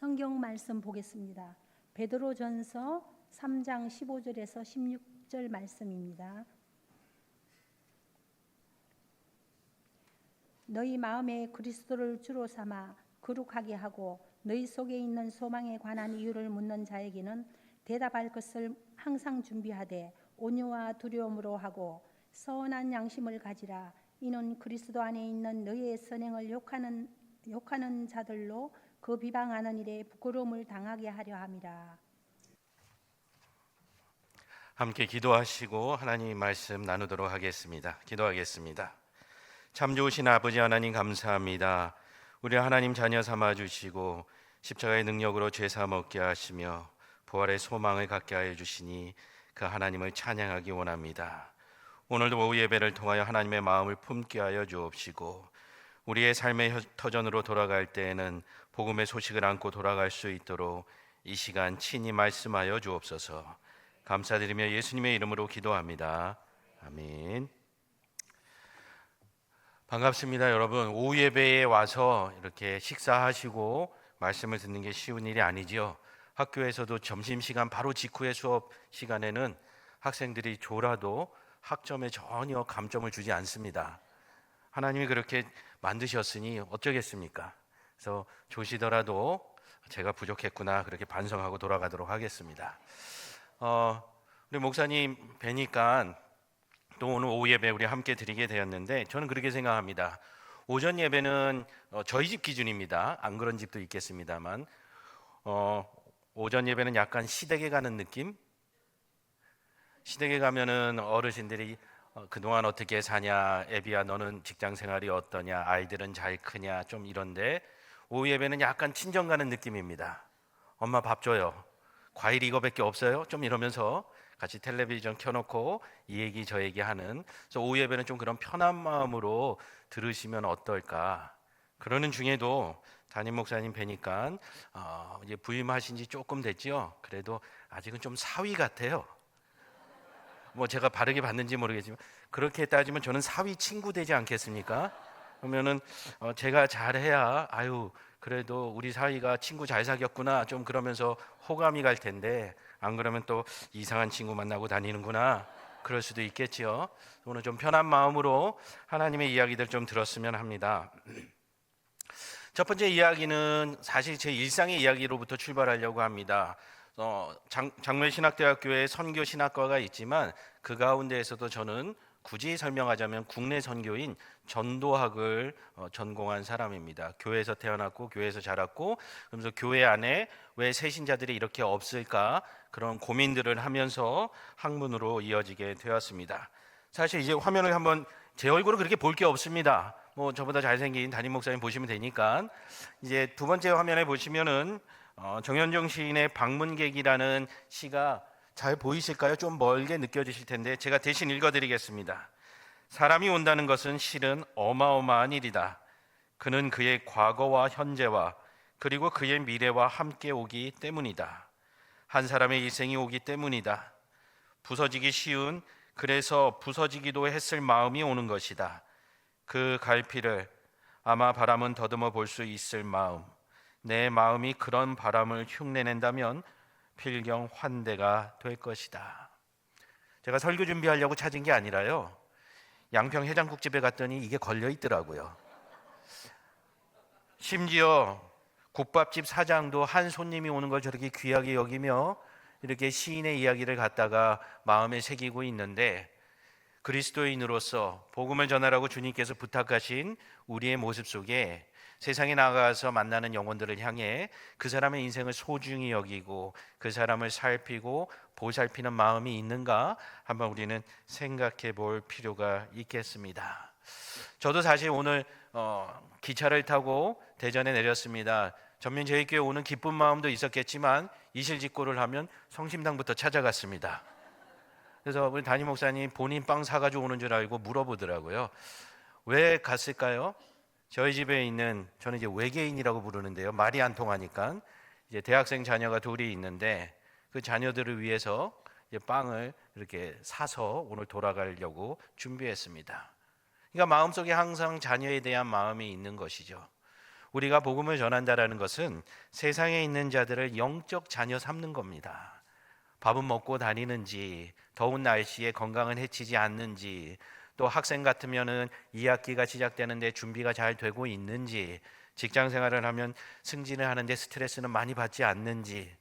성경 말씀 보겠습니다. 베드로전서 3장 15절에서 16절 말씀입니다. 너희 마음에 그리스도를 주로 삼아 거룩하게 하고 너희 속에 있는 소망에 관한 이유를 묻는 자에게는 대답할 것을 항상 준비하되 온유와 두려움으로 하고 선한 양심을 가지라. 이는 그리스도 안에 있는 너희의 선행을 욕하는 자들로 그 비방하는 일에 부끄러움을 당하게 하려 함이라. 함께 기도하시고 하나님 말씀 나누도록 하겠습니다. 기도하겠습니다. 참 좋으신 아버지 하나님 감사합니다. 우리 하나님 자녀 삼아 주시고 십자가의 능력으로 죄 사먹게 하시며 부활의 소망을 갖게 하여 주시니 그 하나님을 찬양하기 원합니다. 오늘도 오후 예배를 통하여 하나님의 마음을 품게 하여 주옵시고 우리의 삶의 터전으로 돌아갈 때에는 복음의 소식을 안고 돌아갈 수 있도록 이 시간 친히 말씀하여 주옵소서. 감사드리며 예수님의 이름으로 기도합니다. 아멘. 반갑습니다. 여러분, 오후 예배에 와서 이렇게 식사하시고 말씀을 듣는 게 쉬운 일이 아니지요. 학교에서도 점심시간 바로 직후의 수업 시간에는 학생들이 졸아도 학점에 전혀 감점을 주지 않습니다. 하나님이 그렇게 만드셨으니 어쩌겠습니까? 그래서 조시더라도 제가 부족했구나 그렇게 반성하고 돌아가도록 하겠습니다. 우리 목사님 뵈니까 또 오늘 오후 예배 우리 함께 드리게 되었는데 저는 그렇게 생각합니다. 오전 예배는 저희 집 기준입니다. 안 그런 집도 있겠습니다만 오전 예배는 약간 시댁에 가는 느낌? 시댁에 가면은 어르신들이 그동안 어떻게 사냐, 애비야 너는 직장 생활이 어떠냐, 아이들은 잘 크냐, 좀 이런데 오후 예배는 약간 친정 가는 느낌입니다. 엄마 밥 줘요. 과일 이거밖에 없어요? 좀 이러면서 같이 텔레비전 켜놓고 이 얘기 저 얘기 하는. 그래서 오후 예배는 좀 그런 편한 마음으로 들으시면 어떨까. 그러는 중에도 담임 목사님 뵈니까 이제 부임하신 지 조금 됐죠. 그래도 아직은 좀 사위 같아요. 뭐 제가 바르게 봤는지 모르겠지만 그렇게 따지면 저는 사위 친구 되지 않겠습니까? 그러면은 제가 잘해야 아유 그래도 우리 사위가 친구 잘 사귀었구나 좀 그러면서 호감이 갈 텐데 안 그러면 또 이상한 친구 만나고 다니는구나 그럴 수도 있겠지요. 오늘 좀 편한 마음으로 하나님의 이야기들 좀 들었으면 합니다. 첫 번째 이야기는 사실 제 일상의 이야기로부터 출발하려고 합니다. 장로신학대학교에 선교 신학과가 있지만 그 가운데에서도 저는 굳이 설명하자면 국내 선교인 전도학을 전공한 사람입니다. 교회에서 태어났고 교회에서 자랐고 그러면서 교회 안에 왜 새신자들이 이렇게 없을까 그런 고민들을 하면서 학문으로 이어지게 되었습니다. 사실 이제 화면을 한번 제 얼굴은 그렇게 볼 게 없습니다. 뭐 저보다 잘생긴 담임 목사님 보시면 되니까 이제 두 번째 화면에 보시면은 정현종 시인의 방문객이라는 시가 잘 보이실까요? 좀 멀게 느껴지실 텐데 제가 대신 읽어드리겠습니다. 사람이 온다는 것은 실은 어마어마한 일이다. 그는 그의 과거와 현재와 그리고 그의 미래와 함께 오기 때문이다. 한 사람의 일생이 오기 때문이다. 부서지기 쉬운 그래서 부서지기도 했을 마음이 오는 것이다. 그 갈피를 아마 바람은 더듬어 볼 수 있을 마음. 내 마음이 그런 바람을 흉내낸다면 필경 환대가 될 것이다. 제가 설교 준비하려고 찾은 게 아니라요. 양평 해장국집에 갔더니 이게 걸려 있더라고요. 심지어 국밥집 사장도 한 손님이 오는 걸 저렇게 귀하게 여기며 이렇게 시인의 이야기를 갖다가 마음에 새기고 있는데 그리스도인으로서 복음을 전하라고 주님께서 부탁하신 우리의 모습 속에 세상에 나가서 만나는 영혼들을 향해 그 사람의 인생을 소중히 여기고 그 사람을 살피고 보살피는 마음이 있는가 한번 우리는 생각해 볼 필요가 있겠습니다. 저도 사실 오늘 기차를 타고 대전에 내렸습니다. 전민제일교회 오는 기쁜 마음도 있었겠지만 이실직고를 하면 성심당부터 찾아갔습니다. 그래서 우리 담임 목사님 본인 빵 사가지고 오는 줄 알고 물어보더라고요. 왜 갔을까요? 저희 집에 있는 저는 이제 외계인이라고 부르는데요. 말이 안 통하니까 이제 대학생 자녀가 둘이 있는데 그 자녀들을 위해서 이제 빵을 이렇게 사서 오늘 돌아가려고 준비했습니다. 그러니까 마음속에 항상 자녀에 대한 마음이 있는 것이죠. 우리가 복음을 전한다라는 것은 세상에 있는 자들을 영적 자녀 삼는 겁니다. 밥은 먹고 다니는지, 더운 날씨에 건강은 해치지 않는지, 또 학생 같으면은 2학기가 시작되는데 준비가 잘 되고 있는지, 직장 생활을 하면 승진을 하는데 스트레스는 많이 받지 않는지,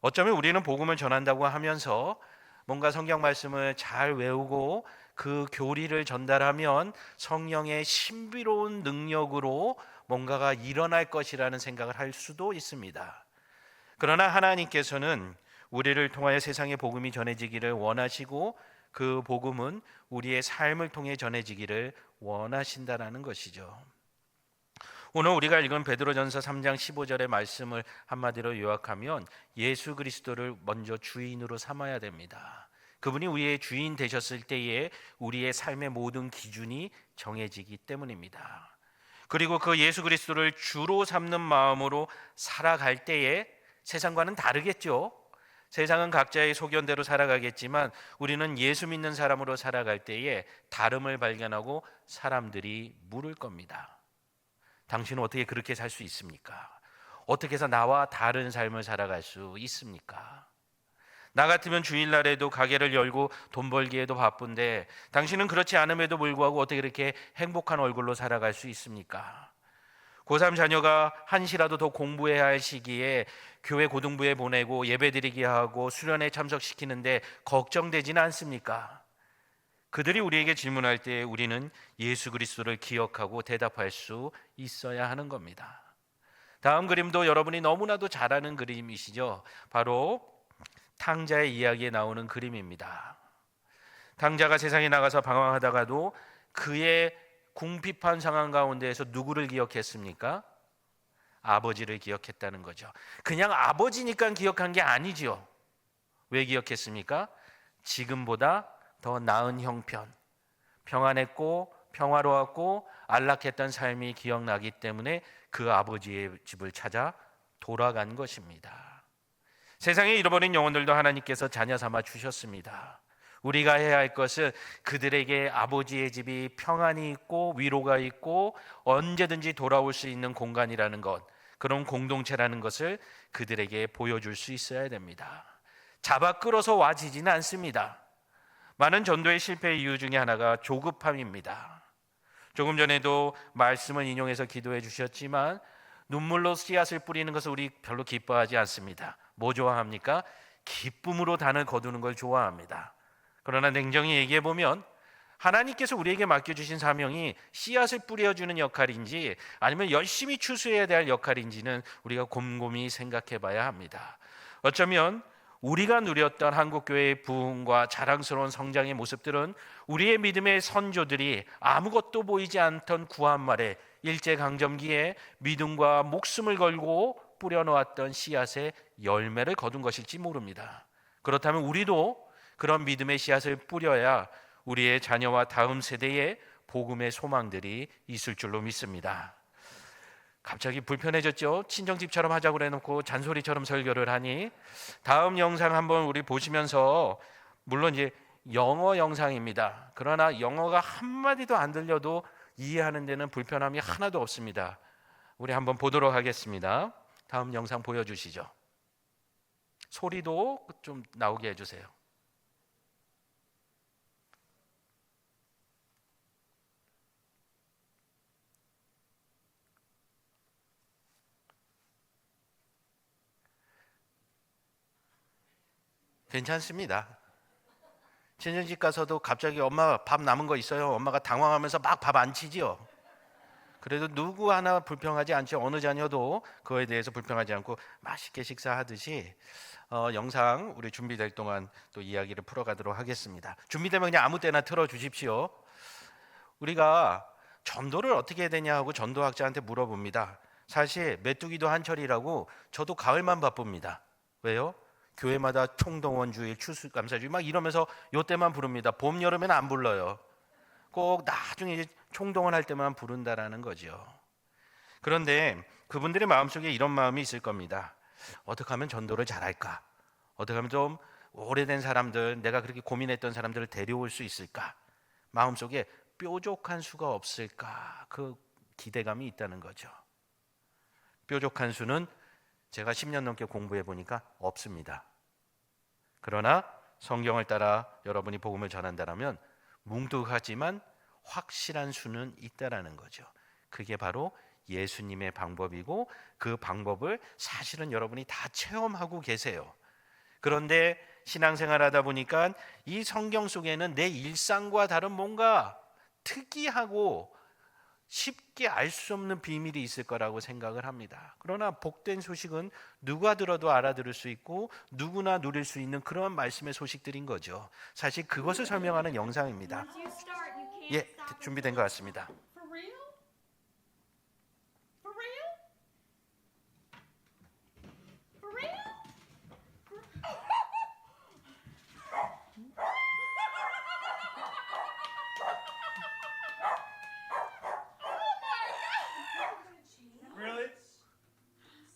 어쩌면 우리는 복음을 전한다고 하면서 뭔가 성경 말씀을 잘 외우고 그 교리를 전달하면 성령의 신비로운 능력으로 뭔가가 일어날 것이라는 생각을 할 수도 있습니다. 그러나 하나님께서는 우리를 통하여 세상의 복음이 전해지기를 원하시고 그 복음은 우리의 삶을 통해 전해지기를 원하신다라는 것이죠. 오늘 우리가 읽은 베드로전서 3장 15절의 말씀을 한마디로 요약하면 예수 그리스도를 먼저 주인으로 삼아야 됩니다. 그분이 우리의 주인 되셨을 때에 우리의 삶의 모든 기준이 정해지기 때문입니다. 그리고 그 예수 그리스도를 주로 삼는 마음으로 살아갈 때에 세상과는 다르겠죠. 세상은 각자의 소견대로 살아가겠지만 우리는 예수 믿는 사람으로 살아갈 때에 다름을 발견하고 사람들이 물을 겁니다. 당신은 어떻게 그렇게 살 수 있습니까? 어떻게 해서 나와 다른 삶을 살아갈 수 있습니까? 나 같으면 주일날에도 가게를 열고 돈 벌기에도 바쁜데 당신은 그렇지 않음에도 불구하고 어떻게 이렇게 행복한 얼굴로 살아갈 수 있습니까? 고3 자녀가 한시라도 더 공부해야 할 시기에 교회 고등부에 보내고 예배드리게 하고 수련회 참석시키는데 걱정되지는 않습니까? 그들이 우리에게 질문할 때 우리는 예수 그리스도를 기억하고 대답할 수 있어야 하는 겁니다. 다음 그림도 여러분이 너무나도 잘 아는 그림이시죠? 바로 탕자의 이야기에 나오는 그림입니다. 탕자가 세상에 나가서 방황하다가도 그의 궁핍한 상황 가운데에서 누구를 기억했습니까? 아버지를 기억했다는 거죠. 그냥 아버지니까 기억한 게 아니지요. 왜 기억했습니까? 지금보다 더 나은 형편, 평안했고 평화로웠고 안락했던 삶이 기억나기 때문에 그 아버지의 집을 찾아 돌아간 것입니다. 세상에 잃어버린 영혼들도 하나님께서 자녀 삼아 주셨습니다. 우리가 해야 할 것은 그들에게 아버지의 집이 평안이 있고 위로가 있고 언제든지 돌아올 수 있는 공간이라는 것, 그런 공동체라는 것을 그들에게 보여줄 수 있어야 됩니다. 잡아 끌어서 와지지는 않습니다. 많은 전도의 실패의 이유 중에 하나가 조급함입니다. 조금 전에도 말씀을 인용해서 기도해 주셨지만 눈물로 씨앗을 뿌리는 것을 우리 별로 기뻐하지 않습니다. 뭐 좋아합니까? 기쁨으로 단을 거두는 걸 좋아합니다. 그러나 냉정히 얘기해 보면 하나님께서 우리에게 맡겨주신 사명이 씨앗을 뿌려주는 역할인지 아니면 열심히 추수해야 될 역할인지는 우리가 곰곰이 생각해 봐야 합니다. 어쩌면 우리가 누렸던 한국교회의 부흥과 자랑스러운 성장의 모습들은 우리의 믿음의 선조들이 아무것도 보이지 않던 구한말에 일제강점기에 믿음과 목숨을 걸고 뿌려놓았던 씨앗의 열매를 거둔 것일지 모릅니다. 그렇다면 우리도 그런 믿음의 씨앗을 뿌려야 우리의 자녀와 다음 세대에 복음의 소망들이 있을 줄로 믿습니다. 갑자기 불편해졌죠? 친정집처럼 하자고 해놓고 잔소리처럼 설교를 하니 다음 영상 한번 우리 보시면서 물론 이제 영어 영상입니다. 그러나 영어가 한마디도 안 들려도 이해하는 데는 불편함이 하나도 없습니다. 우리 한번 보도록 하겠습니다. 다음 영상 보여주시죠. 소리도 좀 나오게 해주세요. 괜찮습니다. 친정집 가서도 갑자기 엄마 밥 남은 거 있어요. 엄마가 당황하면서 막 밥 안 치지요. 그래도 누구 하나 불평하지 않죠. 어느 자녀도 그거에 대해서 불평하지 않고 맛있게 식사하듯이 영상 우리 준비될 동안 또 이야기를 풀어가도록 하겠습니다. 준비되면 그냥 아무 때나 틀어주십시오. 우리가 전도를 어떻게 해야 되냐 하고 전도학자한테 물어봅니다. 사실 메뚜기도 한철이라고 저도 가을만 바쁩니다. 왜요? 교회마다 총동원 주일, 추수감사주일 막 이러면서 요때만 부릅니다. 봄, 여름엔 안 불러요. 꼭 나중에 이제 총동원할 때만 부른다라는 거죠. 그런데 그분들의 마음속에 이런 마음이 있을 겁니다. 어떻게 하면 전도를 잘할까? 어떻게 하면 좀 오래된 사람들, 내가 그렇게 고민했던 사람들을 데려올 수 있을까? 마음속에 뾰족한 수가 없을까? 그 기대감이 있다는 거죠. 뾰족한 수는 제가 10년 넘게 공부해 보니까 없습니다. 그러나 성경을 따라 여러분이 복음을 전한다면 뭉툭하지만 확실한 수는 있다라는 거죠. 그게 바로 예수님의 방법이고 그 방법을 사실은 여러분이 다 체험하고 계세요. 그런데 신앙생활하다 보니까 이 성경 속에는 내 일상과 다른 뭔가 특이하고 쉽게 알 수 없는 비밀이 있을 거라고 생각을 합니다. 그러나 복된 소식은 누가 들어도 알아들을 수 있고 누구나 누릴 수 있는 그런 말씀의 소식들인 거죠. 사실 그것을 설명하는 영상입니다. 예, 준비된 것 같습니다. For real? For real? For real?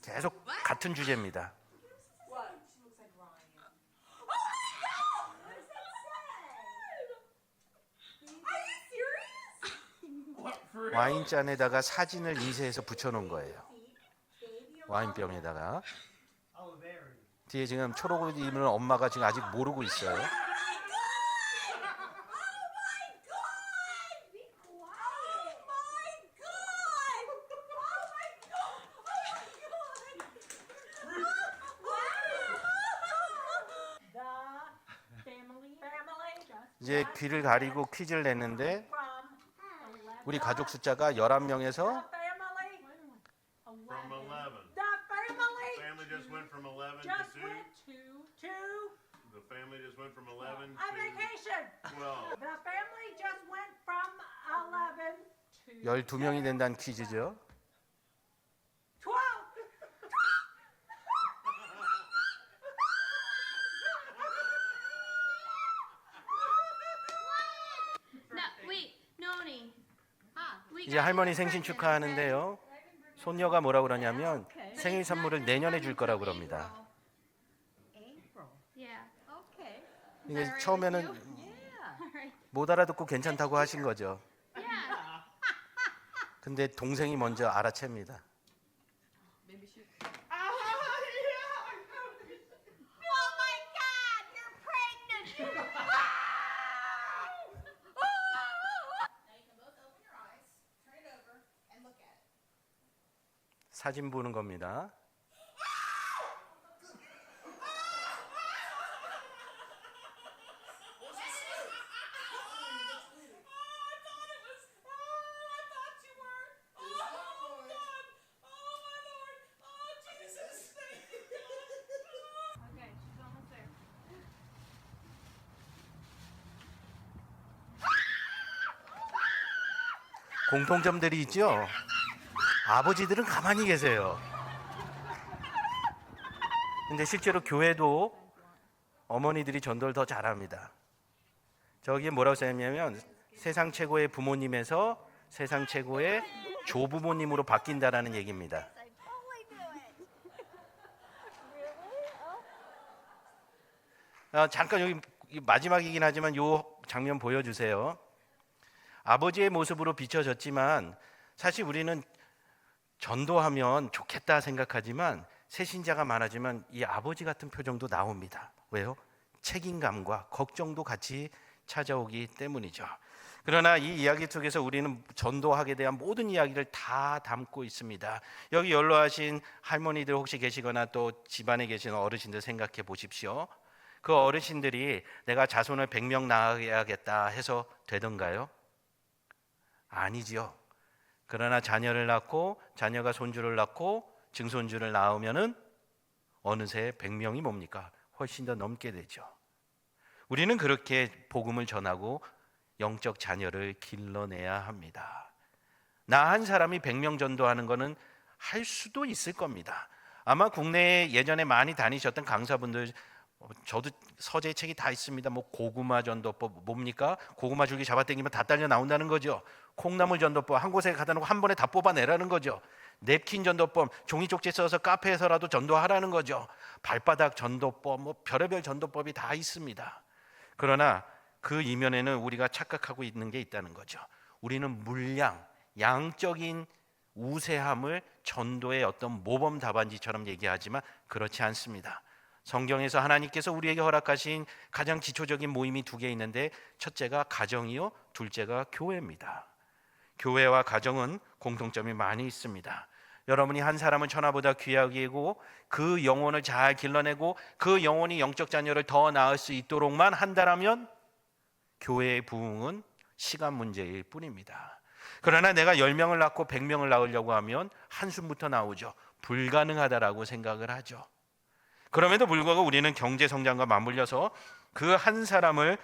계속 같은 주제입니다. 와인잔에다가 사진을 인쇄해서 붙여놓은 거예요. 와인병에다가. 뒤에 지금 초록 옷 입은 엄마가 지금 아직 모르고 있어요. 이제 귀를 가리고 퀴즈를 냈는데 우리 가족 숫자가 11명에서 From 11. The family The family just went from 11 just to 2. went to The family just went from 11 a vacation. to 12. The family just went from 11 to 12명이 된다는 퀴즈죠. 12. No, wait, Noni. We 이제 할머니 생신 축하하는데요. 손녀가 뭐라고 그러냐면 생일 선물을 내년에 줄 거라고 그럽니다. Yeah. Okay. 이게 처음에는 Yeah. 못 알아듣고 괜찮다고 하신 거죠. Yeah. 근데 동생이 먼저 알아챕니다. Oh my God, you're pregnant. 사진 보는 겁니다. Okay, she's almost there. 공통점들이 있죠. 아버지들은 가만히 계세요. 근데 실제로 교회도 어머니들이 전도를 더 잘합니다. 저기에 뭐라고 써있냐면 세상 최고의 부모님에서 세상 최고의 조부모님으로 바뀐다라는 얘기입니다. 잠깐 여기 마지막이긴 하지만 이 장면 보여주세요. 아버지의 모습으로 비춰졌지만 사실 우리는 전도하면 좋겠다 생각하지만 새신자가 많아지면 이 아버지 같은 표정도 나옵니다. 왜요? 책임감과 걱정도 같이 찾아오기 때문이죠. 그러나 이 이야기 속에서 우리는 전도하게 대한 모든 이야기를 다 담고 있습니다. 여기 연로하신 할머니들 혹시 계시거나 또 집안에 계신 어르신들 생각해 보십시오. 그 어르신들이 내가 자손을 100명 낳아야겠다 해서 되던가요? 아니지요. 그러나 자녀를 낳고 자녀가 손주를 낳고 증손주를 낳으면은 어느새 100명이 뭡니까? 훨씬 더 넘게 되죠. 우리는 그렇게 복음을 전하고 영적 자녀를 길러내야 합니다. 나 한 사람이 100명 전도하는 것은 할 수도 있을 겁니다. 아마 국내에 예전에 많이 다니셨던 강사분들, 저도 서재 책이 다 있습니다. 뭐 고구마 전도법 뭡니까? 고구마 줄기 잡아당기면 다 딸려 나온다는 거죠. 콩나물 전도법 한 곳에 가다 놓고 한 번에 다 뽑아내라는 거죠. 냅킨 전도법 종이 쪽지 써서 카페에서라도 전도하라는 거죠. 발바닥 전도법 뭐 별의별 전도법이 다 있습니다. 그러나 그 이면에는 우리가 착각하고 있는 게 있다는 거죠. 우리는 물량, 양적인 우세함을 전도의 어떤 모범 답안지처럼 얘기하지만 그렇지 않습니다. 성경에서 하나님께서 우리에게 허락하신 가장 기초적인 모임이 두 개 있는데 첫째가 가정이요, 둘째가 교회입니다. 교회와 가정은 공통점이 많이 있습니다. 여러분이 한 사람을 천하보다 귀하게 여기고 그 영혼을 잘 길러내고 그 영혼이 영적 자녀를 더 낳을 수 있도록만 한다면 교회의 부흥은 시간 문제일 뿐입니다. 그러나 내가 10명을 낳고 100명을 낳으려고 하면 한숨부터 나오죠. 불가능하다라고 생각을 하죠. 그럼에도 불구하고 우리는 경제 성장과 맞물려서 그 한 사람을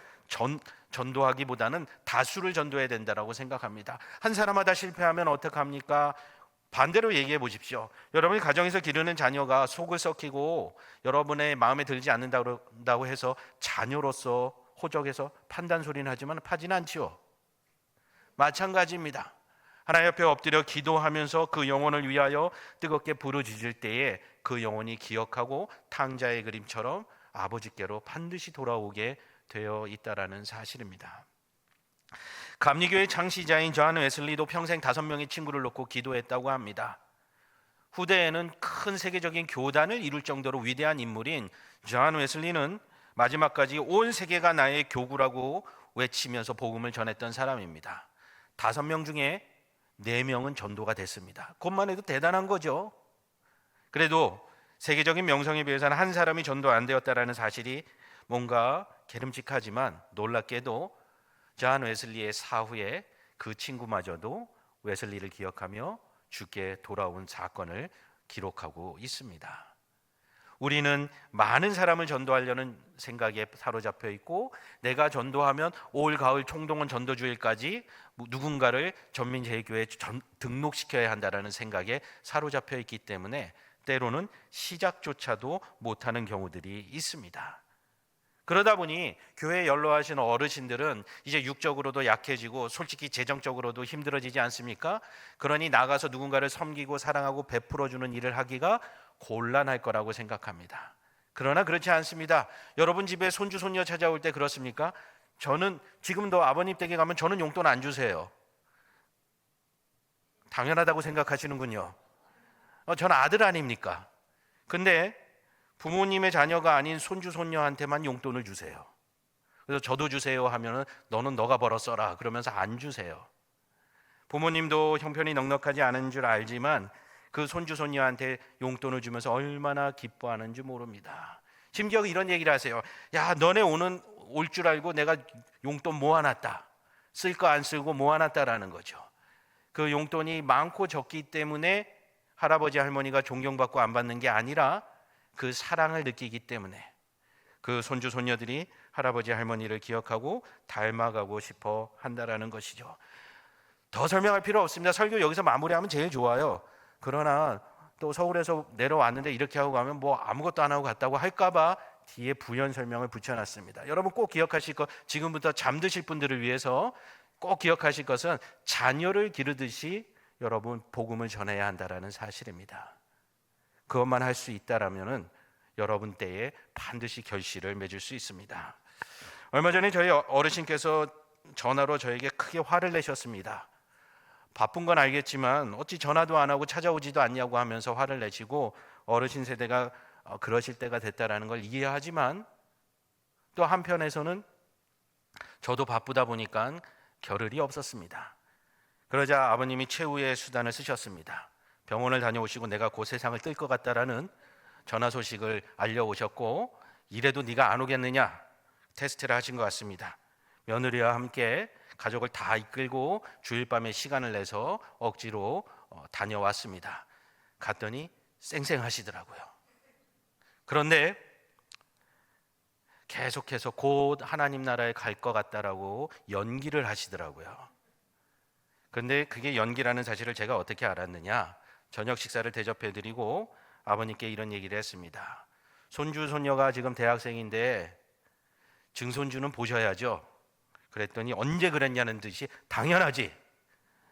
전도하기보다는 다수를 전도해야 된다라고 생각합니다. 한 사람마다 실패하면 어떡합니까? 반대로 얘기해 보십시오. 여러분이 가정에서 기르는 자녀가 속을 썩히고 여러분의 마음에 들지 않는다고 해서 자녀로서 호적해서 판단 소리는 하지만 파지는 않지요. 마찬가지입니다. 하나님 옆에 엎드려 기도하면서 그 영혼을 위하여 뜨겁게 부르짖을 때에 그 영혼이 기억하고 탕자의 그림처럼 아버지께로 반드시 돌아오게 되어 있다라는 사실입니다. 감리교의 창시자인 존 웨슬리도 평생 5명의 친구를 놓고 기도했다고 합니다. 후대에는 큰 세계적인 교단을 이룰 정도로 위대한 인물인 존 웨슬리는 마지막까지 온 세계가 나의 교구라고 외치면서 복음을 전했던 사람입니다. 5명 중에 4명은 전도가 됐습니다. 그것만 해도 대단한 거죠. 그래도 세계적인 명성에 비해서는 한 사람이 전도 안 되었다라는 사실이 뭔가 기름직하지만 놀랍게도 존 웨슬리의 사후에 그 친구마저도 웨슬리를 기억하며 주께 돌아온 사건을 기록하고 있습니다. 우리는 많은 사람을 전도하려는 생각에 사로잡혀 있고 내가 전도하면 올 가을 총동원 전도주일까지 누군가를 전민제일교회에 등록시켜야 한다는 생각에 사로잡혀 있기 때문에 때로는 시작조차도 못하는 경우들이 있습니다. 그러다 보니 교회에 연로하신 어르신들은 이제 육적으로도 약해지고 솔직히 재정적으로도 힘들어지지 않습니까? 그러니 나가서 누군가를 섬기고 사랑하고 베풀어주는 일을 하기가 곤란할 거라고 생각합니다. 그러나 그렇지 않습니다. 여러분 집에 손주 손녀 찾아올 때 그렇습니까? 저는 지금도 아버님 댁에 가면 저는 용돈 안 주세요. 당연하다고 생각하시는군요. 저는 아들 아닙니까? 근데 부모님의 자녀가 아닌 손주 손녀한테만 용돈을 주세요. 그래서 저도 주세요 하면은 너는 너가 벌어 써라 그러면서 안 주세요. 부모님도 형편이 넉넉하지 않은 줄 알지만 그 손주 손녀한테 용돈을 주면서 얼마나 기뻐하는지 모릅니다. 심지어 이런 얘기를 하세요. 야, 너네 올 줄 알고 내가 용돈 모아놨다. 쓸 거 안 쓰고 모아놨다라는 거죠. 그 용돈이 많고 적기 때문에 할아버지 할머니가 존경받고 안 받는 게 아니라 그 사랑을 느끼기 때문에 그 손주 손녀들이 할아버지 할머니를 기억하고 닮아가고 싶어 한다라는 것이죠. 더 설명할 필요 없습니다. 설교 여기서 마무리하면 제일 좋아요. 그러나 또 서울에서 내려왔는데 이렇게 하고 가면 뭐 아무것도 안 하고 갔다고 할까봐 뒤에 부연 설명을 붙여놨습니다. 여러분 꼭 기억하실 것, 지금부터 잠드실 분들을 위해서 꼭 기억하실 것은 자녀를 기르듯이 여러분 복음을 전해야 한다라는 사실입니다. 그것만 할 수 있다라면은 여러분 때에 반드시 결실을 맺을 수 있습니다. 얼마 전에 저희 어르신께서 전화로 저에게 크게 화를 내셨습니다. 바쁜 건 알겠지만 어찌 전화도 안 하고 찾아오지도 않냐고 하면서 화를 내시고 어르신 세대가 그러실 때가 됐다라는 걸 이해하지만 또 한편에서는 저도 바쁘다 보니까 겨를이 없었습니다. 그러자 아버님이 최후의 수단을 쓰셨습니다. 병원을 다녀오시고 내가 곧 세상을 뜰 것 같다라는 전화 소식을 알려오셨고 이래도 네가 안 오겠느냐 테스트를 하신 것 같습니다. 며느리와 함께 가족을 다 이끌고 주일 밤에 시간을 내서 억지로 다녀왔습니다. 갔더니 쌩쌩하시더라고요. 그런데 계속해서 곧 하나님 나라에 갈 것 같다라고 연기를 하시더라고요. 그런데 그게 연기라는 사실을 제가 어떻게 알았느냐? 저녁 식사를 대접해드리고 아버님께 이런 얘기를 했습니다. 손주 손녀가 지금 대학생인데 증손주는 보셔야죠. 그랬더니 언제 그랬냐는 듯이 당연하지.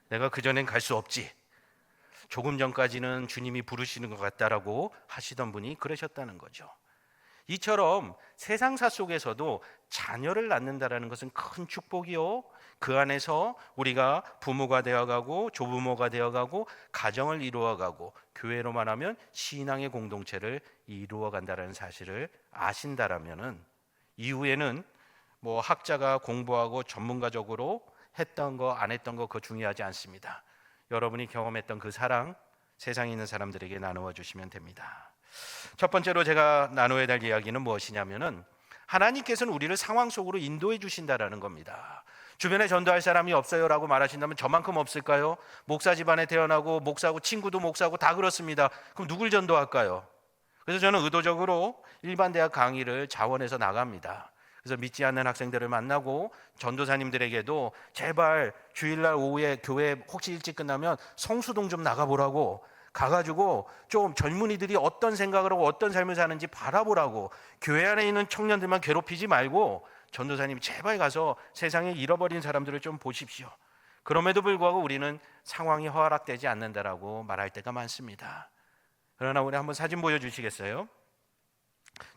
내가 그전엔 갈 수 없지. 조금 전까지는 주님이 부르시는 것 같다라고 하시던 분이 그러셨다는 거죠. 이처럼 세상사 속에서도 자녀를 낳는다라는 것은 큰 축복이요 그 안에서 우리가 부모가 되어가고 조부모가 되어가고 가정을 이루어가고 교회로 말하면 신앙의 공동체를 이루어간다는 사실을 아신다라면은 이후에는 뭐 학자가 공부하고 전문가적으로 했던 거 안 했던 거 그거 중요하지 않습니다. 여러분이 경험했던 그 사랑 세상에 있는 사람들에게 나누어 주시면 됩니다. 첫 번째로 제가 나누어야 될 이야기는 무엇이냐면은 하나님께서는 우리를 상황 속으로 인도해 주신다라는 겁니다. 주변에 전도할 사람이 없어요라고 말하신다면 저만큼 없을까요? 목사 집안에 태어나고 목사고 친구도 목사고 다 그렇습니다. 그럼 누굴 전도할까요? 그래서 저는 의도적으로 일반 대학 강의를 자원해서 나갑니다. 그래서 믿지 않는 학생들을 만나고 전도사님들에게도 제발 주일날 오후에 교회 혹시 일찍 끝나면 성수동 좀 나가보라고 가가지고 좀 젊은이들이 어떤 생각을 하고 어떤 삶을 사는지 바라보라고, 교회 안에 있는 청년들만 괴롭히지 말고 전도사님이 제발 가서 세상에 잃어버린 사람들을 좀 보십시오. 그럼에도 불구하고 우리는 상황이 허락되지 않는다라고 말할 때가 많습니다. 그러나 우리 한번 사진 보여주시겠어요?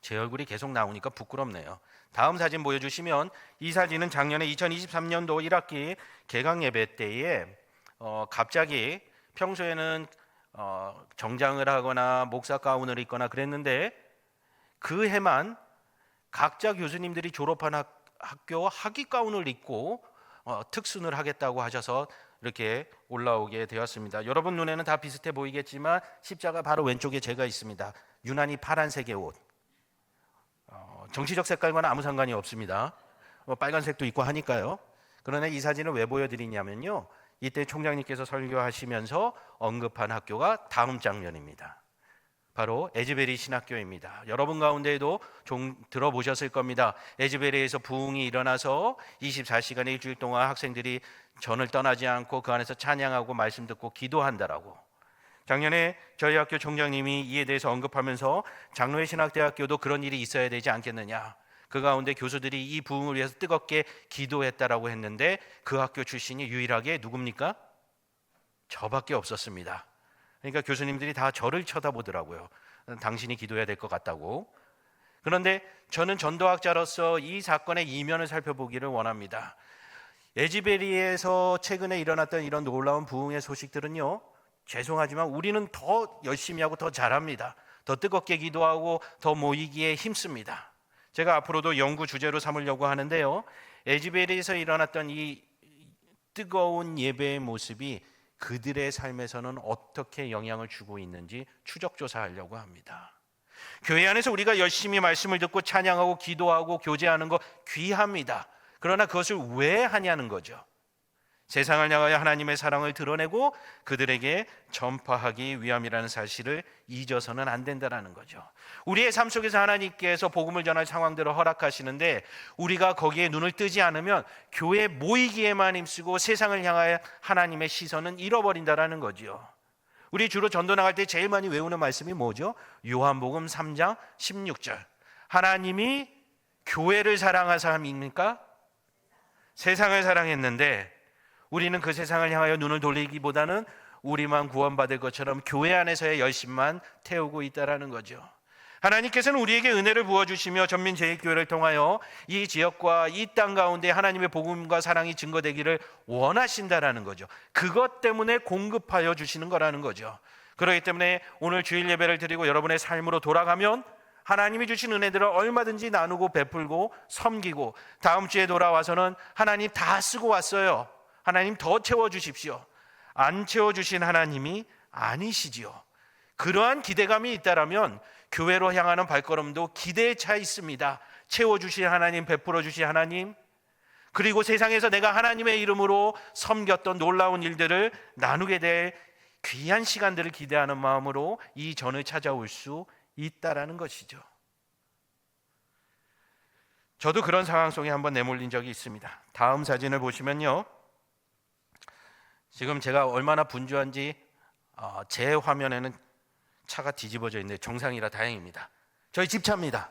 제 얼굴이 계속 나오니까 부끄럽네요. 다음 사진 보여주시면, 이 사진은 작년에 2023년도 1학기 개강 예배 때에 갑자기 평소에는 정장을 하거나 목사 가운을 입거나 그랬는데 그 해만 각자 교수님들이 졸업한 학교 학위 가운을 입고 특순을 하겠다고 하셔서 이렇게 올라오게 되었습니다. 여러분 눈에는 다 비슷해 보이겠지만 십자가 바로 왼쪽에 제가 있습니다. 유난히 파란색의 옷. 정치적 색깔과는 아무 상관이 없습니다. 빨간색도 있고 하니까요. 그러나 이 사진을 왜 보여드리냐면요, 이때 총장님께서 설교하시면서 언급한 학교가 다음 장면입니다. 바로 에즈베리 신학교입니다. 여러분 가운데에도 좀 들어보셨을 겁니다. 에즈베리에서 부흥이 일어나서 24시간에 일주일 동안 학생들이 전을 떠나지 않고 그 안에서 찬양하고 말씀 듣고 기도한다라고. 작년에 저희 학교 총장님이 이에 대해서 언급하면서 장로회 신학대학교도 그런 일이 있어야 되지 않겠느냐, 그 가운데 교수들이 이 부흥을 위해서 뜨겁게 기도했다라고 했는데 그 학교 출신이 유일하게 누굽니까? 저밖에 없었습니다. 그러니까 교수님들이 다 저를 쳐다보더라고요. 당신이 기도해야 될 것 같다고. 그런데 저는 전도학자로서 이 사건의 이면을 살펴보기를 원합니다. 에즈베리에서 최근에 일어났던 이런 놀라운 부흥의 소식들은요, 죄송하지만 우리는 더 열심히 하고 더 잘합니다. 더 뜨겁게 기도하고 더 모이기에 힘씁니다. 제가 앞으로도 연구 주제로 삼으려고 하는데요, 에즈베리에서 일어났던 이 뜨거운 예배의 모습이 그들의 삶에서는 어떻게 영향을 주고 있는지 추적 조사하려고 합니다. 교회 안에서 우리가 열심히 말씀을 듣고 찬양하고 기도하고 교제하는 거 귀합니다. 그러나 그것을 왜 하냐는 거죠. 세상을 향하여 하나님의 사랑을 드러내고 그들에게 전파하기 위함이라는 사실을 잊어서는 안 된다는 거죠. 우리의 삶 속에서 하나님께서 복음을 전할 상황들을 허락하시는데 우리가 거기에 눈을 뜨지 않으면 교회 모이기에만 힘쓰고 세상을 향하여 하나님의 시선은 잃어버린다는 거죠. 우리 주로 전도 나갈 때 제일 많이 외우는 말씀이 뭐죠? 요한복음 3장 16절. 하나님이 교회를 사랑한 사람입니까? 세상을 사랑했는데 우리는 그 세상을 향하여 눈을 돌리기보다는 우리만 구원받을 것처럼 교회 안에서의 열심만 태우고 있다는 거죠. 하나님께서는 우리에게 은혜를 부어주시며 전민제일교회를 통하여 이 지역과 이 땅 가운데 하나님의 복음과 사랑이 증거되기를 원하신다는 거죠. 그것 때문에 공급하여 주시는 거라는 거죠. 그렇기 때문에 오늘 주일 예배를 드리고 여러분의 삶으로 돌아가면 하나님이 주신 은혜들을 얼마든지 나누고 베풀고 섬기고, 다음 주에 돌아와서는 하나님 다 쓰고 왔어요, 하나님 더 채워주십시오, 안 채워주신 하나님이 아니시지요. 그러한 기대감이 있다라면 교회로 향하는 발걸음도 기대에 차 있습니다. 채워주신 하나님, 베풀어주신 하나님, 그리고 세상에서 내가 하나님의 이름으로 섬겼던 놀라운 일들을 나누게 될 귀한 시간들을 기대하는 마음으로 이 전을 찾아올 수 있다라는 것이죠. 저도 그런 상황 속에 한번 내몰린 적이 있습니다. 다음 사진을 보시면요, 지금 제가 얼마나 분주한지 제 화면에는 차가 뒤집어져 있는데 정상이라 다행입니다. 저희 집차입니다.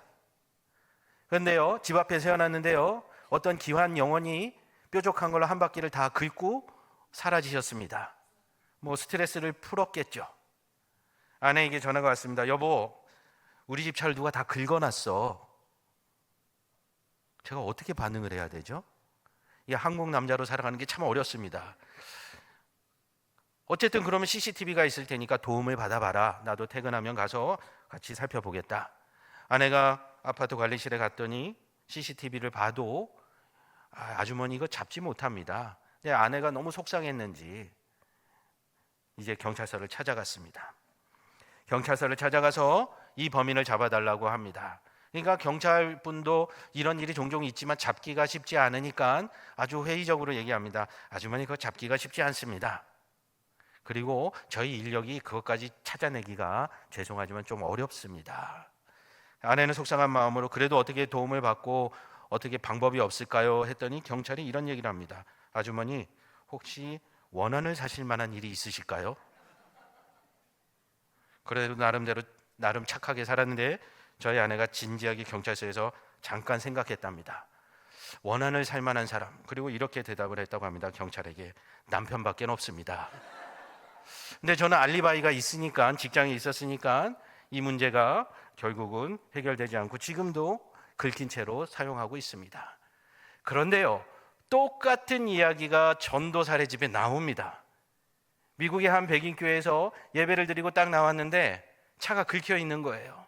그런데요, 집 앞에 세워놨는데요, 어떤 기환 영혼이 뾰족한 걸로 한 바퀴를 다 긁고 사라지셨습니다. 뭐 스트레스를 풀었겠죠. 아내에게 전화가 왔습니다. 여보, 우리 집 차를 누가 다 긁어놨어. 제가 어떻게 반응을 해야 되죠? 이 한국 남자로 살아가는 게 참 어렵습니다. 어쨌든 그러면 CCTV가 있을 테니까 도움을 받아봐라. 나도 퇴근하면 가서 같이 살펴보겠다. 아내가 아파트 관리실에 갔더니 CCTV를 봐도 아주머니 이거 잡지 못합니다. 근데 아내가 너무 속상했는지 이제 경찰서를 찾아갔습니다. 경찰서를 찾아가서 이 범인을 잡아달라고 합니다. 그러니까 경찰분도 이런 일이 종종 있지만 잡기가 쉽지 않으니까 아주 회의적으로 얘기합니다. 아주머니 그거 잡기가 쉽지 않습니다. 그리고 저희 인력이 그것까지 찾아내기가 죄송하지만 좀 어렵습니다. 아내는 속상한 마음으로 그래도 어떻게 도움을 받고 어떻게 방법이 없을까요? 했더니 경찰이 이런 얘기를 합니다. 아주머니 혹시 원한을 사실 만한 일이 있으실까요? 그래도 나름 착하게 살았는데 저희 아내가 진지하게 경찰서에서 잠깐 생각했답니다. 원한을 살 만한 사람, 그리고 이렇게 대답을 했다고 합니다. 경찰에게 남편밖에 없습니다. 근데 저는 알리바이가 있으니까, 직장에 있었으니까 이 문제가 결국은 해결되지 않고 지금도 긁힌 채로 사용하고 있습니다. 그런데요, 똑같은 이야기가 전도사의 집에 나옵니다. 미국의 한 백인 교회에서 예배를 드리고 딱 나왔는데 차가 긁혀 있는 거예요.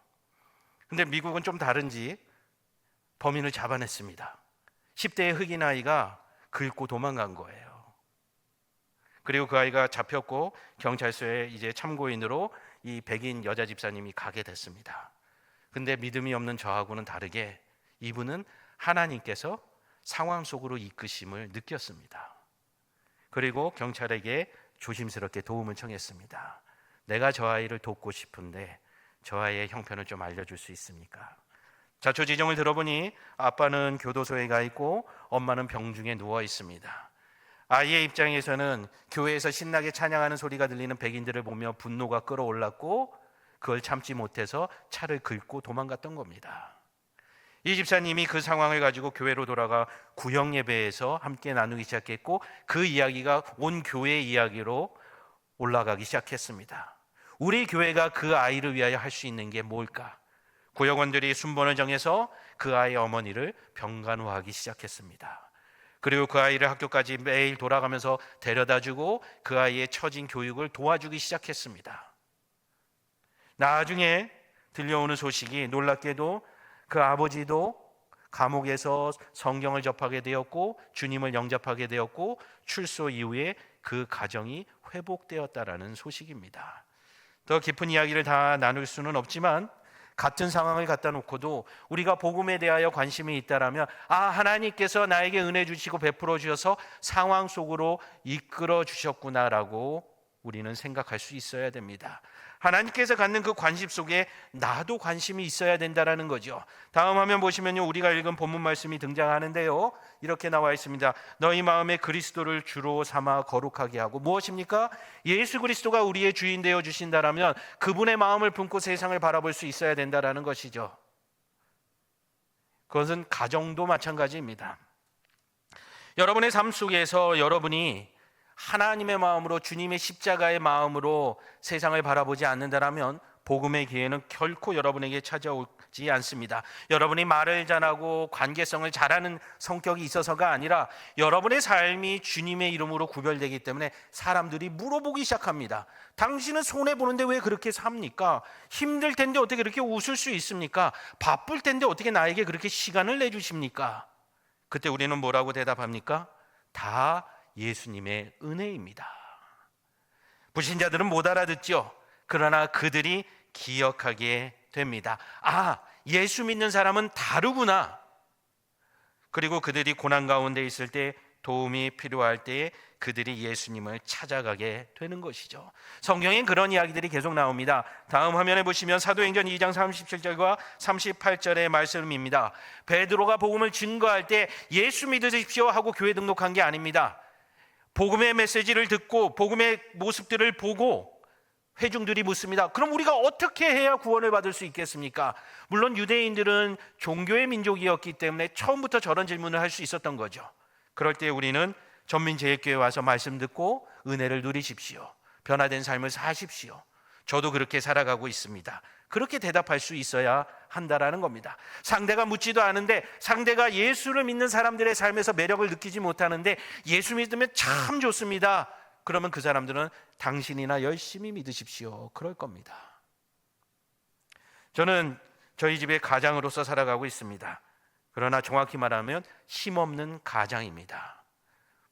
근데 미국은 좀 다른지 범인을 잡아냈습니다. 10대의 흑인 아이가 긁고 도망간 거예요. 그리고 그 아이가 잡혔고 경찰서에 이제 참고인으로 이 백인 여자 집사님이 가게 됐습니다. 근데 믿음이 없는 저하고는 다르게 이분은 하나님께서 상황 속으로 이끄심을 느꼈습니다. 그리고 경찰에게 조심스럽게 도움을 청했습니다. 내가 저 아이를 돕고 싶은데 저 아이의 형편을 좀 알려줄 수 있습니까? 자초지종을 들어보니 아빠는 교도소에 가 있고 엄마는 병중에 누워 있습니다. 아이의 입장에서는 교회에서 신나게 찬양하는 소리가 들리는 백인들을 보며 분노가 끌어올랐고 그걸 참지 못해서 차를 긁고 도망갔던 겁니다. 이 집사님이 그 상황을 가지고 교회로 돌아가 구역 예배에서 함께 나누기 시작했고 그 이야기가 온 교회 이야기로 올라가기 시작했습니다. 우리 교회가 그 아이를 위하여 할 수 있는 게 뭘까? 구역원들이 순번을 정해서 그 아이의 어머니를 병간호하기 시작했습니다. 그리고 그 아이를 학교까지 매일 돌아가면서 데려다주고 그 아이의 처진 교육을 도와주기 시작했습니다. 나중에 들려오는 소식이 놀랍게도 그 아버지도 감옥에서 성경을 접하게 되었고 주님을 영접하게 되었고 출소 이후에 그 가정이 회복되었다라는 소식입니다. 더 깊은 이야기를 다 나눌 수는 없지만 같은 상황을 갖다 놓고도 우리가 복음에 대하여 관심이 있다라면 하나님께서 나에게 은혜 주시고 베풀어 주셔서 상황 속으로 이끌어 주셨구나라고 우리는 생각할 수 있어야 됩니다. 하나님께서 갖는 그 관심 속에 나도 관심이 있어야 된다라는 거죠. 다음 화면 보시면요, 우리가 읽은 본문 말씀이 등장하는데요, 이렇게 나와 있습니다. 너희 마음에 그리스도를 주로 삼아 거룩하게 하고, 무엇입니까? 예수 그리스도가 우리의 주인 되어 주신다라면 그분의 마음을 품고 세상을 바라볼 수 있어야 된다라는 것이죠. 그것은 가정도 마찬가지입니다. 여러분의 삶 속에서 여러분이 하나님의 마음으로, 주님의 십자가의 마음으로 세상을 바라보지 않는다라면 복음의 기회는 결코 여러분에게 찾아오지 않습니다. 여러분이 말을 잘하고 관계성을 잘하는 성격이 있어서가 아니라 여러분의 삶이 주님의 이름으로 구별되기 때문에 사람들이 물어보기 시작합니다. 당신은 손해보는데 왜 그렇게 삽니까? 힘들 텐데 어떻게 그렇게 웃을 수 있습니까? 바쁠 텐데 어떻게 나에게 그렇게 시간을 내주십니까? 그때 우리는 뭐라고 대답합니까? 다 예수님의 은혜입니다. 불신자들은 못 알아듣죠. 그러나 그들이 기억하게 됩니다. 예수 믿는 사람은 다르구나. 그리고 그들이 고난 가운데 있을 때, 도움이 필요할 때에 그들이 예수님을 찾아가게 되는 것이죠. 성경엔 그런 이야기들이 계속 나옵니다. 다음 화면에 보시면 사도행전 2장 37절과 38절의 말씀입니다. 베드로가 복음을 증거할 때 예수 믿으십시오 하고 교회 등록한 게 아닙니다. 복음의 메시지를 듣고 복음의 모습들을 보고 회중들이 묻습니다. 그럼 우리가 어떻게 해야 구원을 받을 수 있겠습니까? 물론 유대인들은 종교의 민족이었기 때문에 처음부터 저런 질문을 할 수 있었던 거죠. 그럴 때 우리는 전민제일교회에 와서 말씀 듣고 은혜를 누리십시오. 변화된 삶을 사십시오. 저도 그렇게 살아가고 있습니다. 그렇게 대답할 수 있어야 한다라는 겁니다. 상대가 묻지도 않은데, 상대가 예수를 믿는 사람들의 삶에서 매력을 느끼지 못하는데 예수 믿으면 참 좋습니다. 그러면 그 사람들은 당신이나 열심히 믿으십시오, 그럴 겁니다. 저는 저희 집의 가장으로서 살아가고 있습니다. 그러나 정확히 말하면 힘없는 가장입니다.